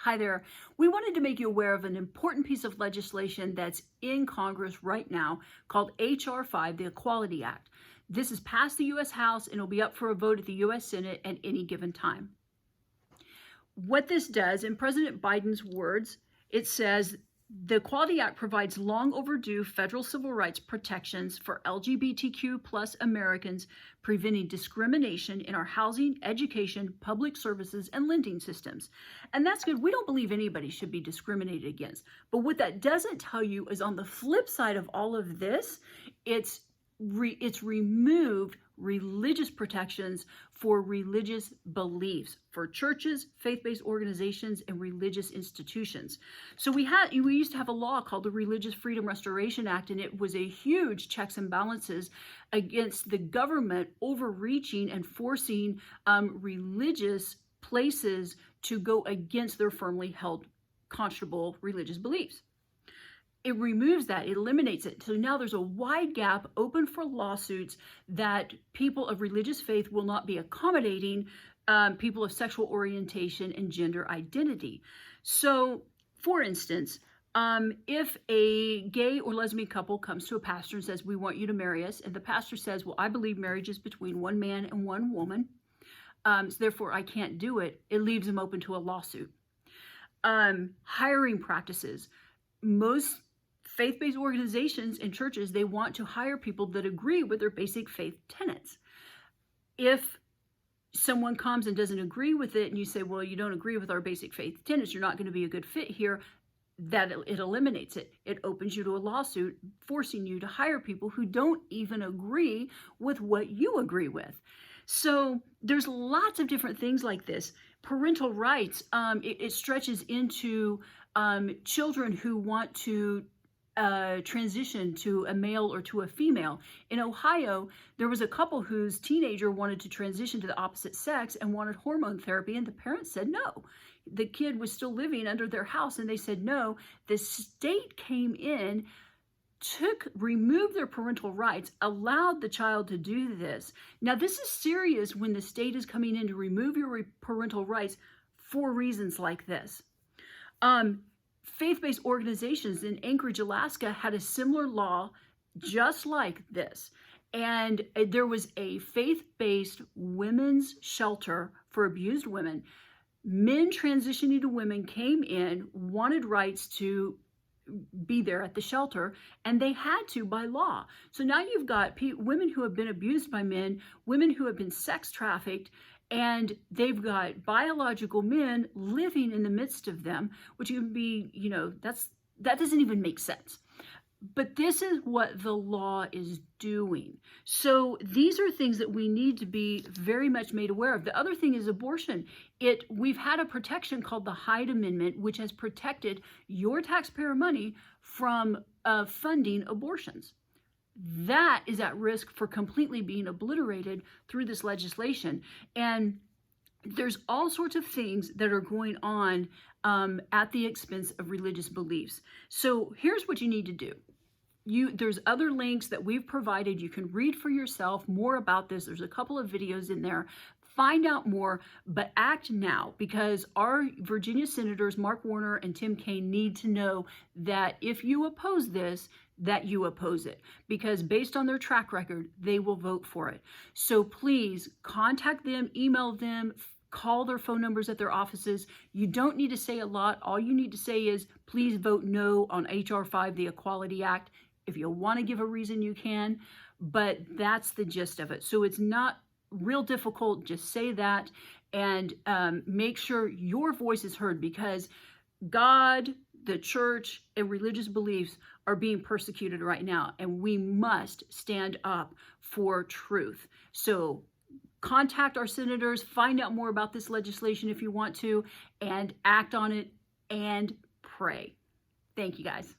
Hi there. We wanted to make you aware of an important piece of legislation that's in Congress right now called H.R. 5, the Equality Act. This has passed the U.S. House and will be up for a vote at the U.S. Senate at any given time. What this does, in President Biden's words, it says the Equality Act provides long overdue federal civil rights protections for LGBTQ plus Americans, preventing discrimination in our housing, education, public services, and lending systems. And that's good. We don't believe anybody should be discriminated against. But what that doesn't tell you is on the flip side of all of this, it's removed religious protections for religious beliefs, for churches, faith-based organizations, and religious institutions. So we used to have a law called the Religious Freedom Restoration Act, and it was a huge checks and balances against the government overreaching and forcing religious places to go against their firmly held conscionable religious beliefs. It removes that, it eliminates it. So now there's a wide gap open for lawsuits that people of religious faith will not be accommodating people of sexual orientation and gender identity. So, for instance, if a gay or lesbian couple comes to a pastor and says, "We want you to marry us," and the pastor says, "Well, I believe marriage is between one man and one woman, so therefore I can't do it," it leaves them open to a lawsuit. Hiring practices. Most faith-based organizations and churches, they want to hire people that agree with their basic faith tenets. If someone comes and doesn't agree with it and you say, "Well, you don't agree with our basic faith tenets, you're not going to be a good fit here," that it eliminates it. It opens you to a lawsuit forcing you to hire people who don't even agree with what you agree with. So there's lots of different things like this. Parental rights, it stretches into children who want to transition to a male or to a female. In Ohio, there was a couple whose teenager wanted to transition to the opposite sex and wanted hormone therapy, and the parents said no. The kid was still living under their house, and they said no. The state came in, removed their parental rights, allowed the child to do this. Now, this is serious when the state is coming in to remove your parental rights for reasons like this. Faith-based organizations in Anchorage, Alaska had a similar law just like this. And there was a faith-based women's shelter for abused women. Men transitioning to women came in, wanted rights to be there at the shelter, and they had to by law. So now you've got women who have been abused by men, women who have been sex trafficked, and they've got biological men living in the midst of them, which can be, that doesn't even make sense. But this is what the law is doing. So these are things that we need to be very much made aware of. The other thing is abortion. We've had a protection called the Hyde Amendment, which has protected your taxpayer money from funding abortions. That is at risk for completely being obliterated through this legislation. And there's all sorts of things that are going on at the expense of religious beliefs. So here's what you need to do. There's other links that we've provided. You can read for yourself more about this. There's a couple of videos in there. Find out more, but act now, because our Virginia senators, Mark Warner and Tim Kaine, need to know that if you oppose this, that you oppose it, because based on their track record, they will vote for it. So please contact them, email them, call their phone numbers at their offices. You don't need to say a lot. All you need to say is, please vote no on H.R. 5, the Equality Act. If you want to give a reason, you can, but that's the gist of it. So it's not real difficult. Just say that and make sure your voice is heard, because God, the church, and religious beliefs are being persecuted right now, and we must stand up for truth. So contact our senators, find out more about this legislation if you want to, and act on it and pray. Thank you, guys.